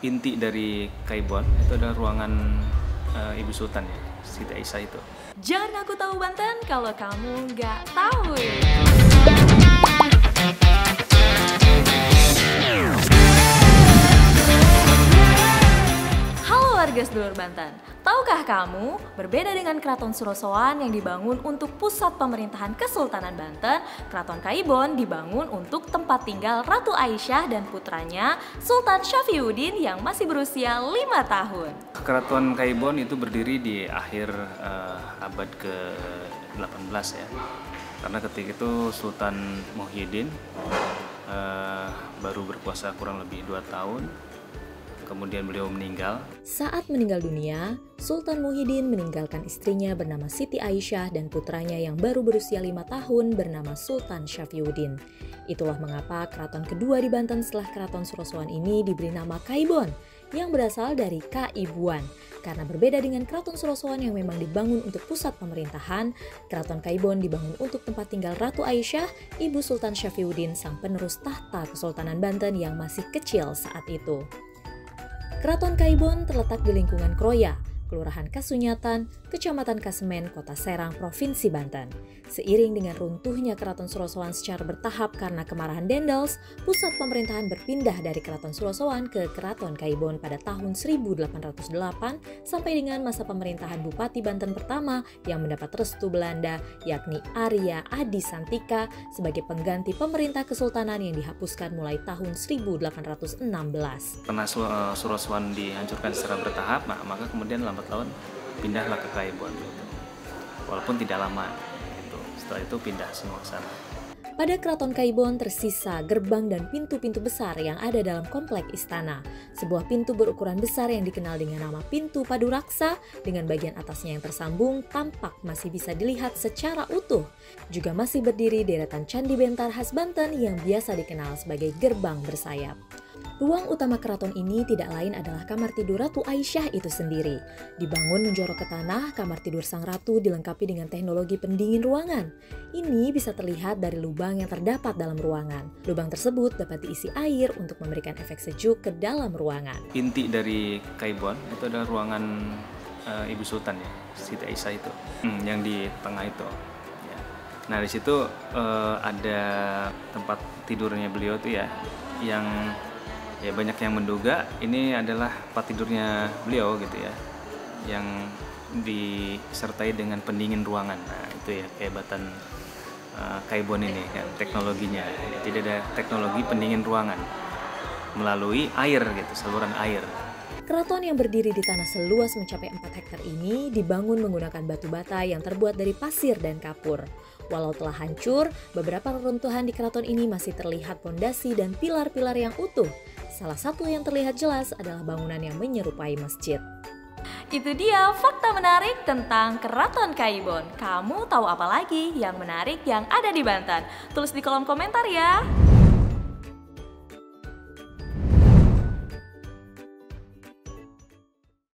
Inti dari Kaibon itu adalah ruangan Ibu Sultan ya, Siti Aisyah itu. Jangan aku tahu Banten kalau kamu nggak tahu. Halo warga sedulur Banten, tahukah kamu berbeda dengan Keraton Surosoan yang dibangun untuk pusat pemerintahan Kesultanan Banten, Keraton Kaibon dibangun untuk tempat tinggal Ratu Aisyah dan putranya Sultan Syafiyuddin yang masih berusia 5 tahun. Keraton Kaibon itu berdiri di akhir abad ke-18 ya. Karena ketika itu Sultan Muhyiddin baru berkuasa kurang lebih 2 tahun. Kemudian beliau meninggal. Saat meninggal dunia, Sultan Muhyiddin meninggalkan istrinya bernama Siti Aisyah dan putranya yang baru berusia 5 tahun bernama Sultan Syafiyuddin. Itulah mengapa keraton kedua di Banten setelah Keraton Surosoan ini diberi nama Kaibon, yang berasal dari Kaibuan. Karena berbeda dengan Keraton Surosoan yang memang dibangun untuk pusat pemerintahan, Keraton Kaibon dibangun untuk tempat tinggal Ratu Aisyah, Ibu Sultan Syafiyuddin, sang penerus tahta Kesultanan Banten yang masih kecil saat itu. Keraton Kaibon terletak di lingkungan Kroya, Kelurahan Kasunyatan, Kecamatan Kasemen, Kota Serang, Provinsi Banten. Seiring dengan runtuhnya Keraton Surosoan secara bertahap karena kemarahan Dendels, pusat pemerintahan berpindah dari Keraton Surosoan ke Keraton Kaibon pada tahun 1808 sampai dengan masa pemerintahan Bupati Banten pertama yang mendapat restu Belanda, yakni Arya Adi Santika sebagai pengganti pemerintah kesultanan yang dihapuskan mulai tahun 1816. Karena Surosoan dihancurkan secara bertahap, maka kemudian lambat laun pindahlah ke Kaibon. Walaupun tidak lama. Setelah itu pindah semua ke sana. Pada Keraton Kaibon tersisa gerbang dan pintu-pintu besar yang ada dalam komplek istana. Sebuah pintu berukuran besar yang dikenal dengan nama Pintu Paduraksa dengan bagian atasnya yang tersambung tampak masih bisa dilihat secara utuh. Juga masih berdiri deretan Candi Bentar khas Banten yang biasa dikenal sebagai gerbang bersayap. Ruang utama keraton ini tidak lain adalah kamar tidur Ratu Aisyah itu sendiri. Dibangun menjorok ke tanah, kamar tidur sang ratu dilengkapi dengan teknologi pendingin ruangan. Ini bisa terlihat dari lubang yang terdapat dalam ruangan. Lubang tersebut dapat diisi air untuk memberikan efek sejuk ke dalam ruangan. Inti dari Kaibon itu adalah ruangan Ibu Sultan ya, Siti Aisyah itu, yang di tengah itu. Ya. Nah di situ ada tempat tidurnya beliau tuh ya, yang ya banyak yang menduga ini adalah tempat tidurnya beliau gitu ya, yang disertai dengan pendingin ruangan. Nah itu ya kehebatan Kaibon ini kan, teknologinya. Jadi ada teknologi pendingin ruangan melalui air gitu, saluran air. Keraton yang berdiri di tanah seluas mencapai 4 hektar ini dibangun menggunakan batu bata yang terbuat dari pasir dan kapur. Walau telah hancur, beberapa reruntuhan di keraton ini masih terlihat pondasi dan pilar-pilar yang utuh. Salah satu yang terlihat jelas adalah bangunan yang menyerupai masjid. Itu dia fakta menarik tentang Keraton Kaibon. Kamu tahu apa lagi yang menarik yang ada di Banten? Tulis di kolom komentar ya.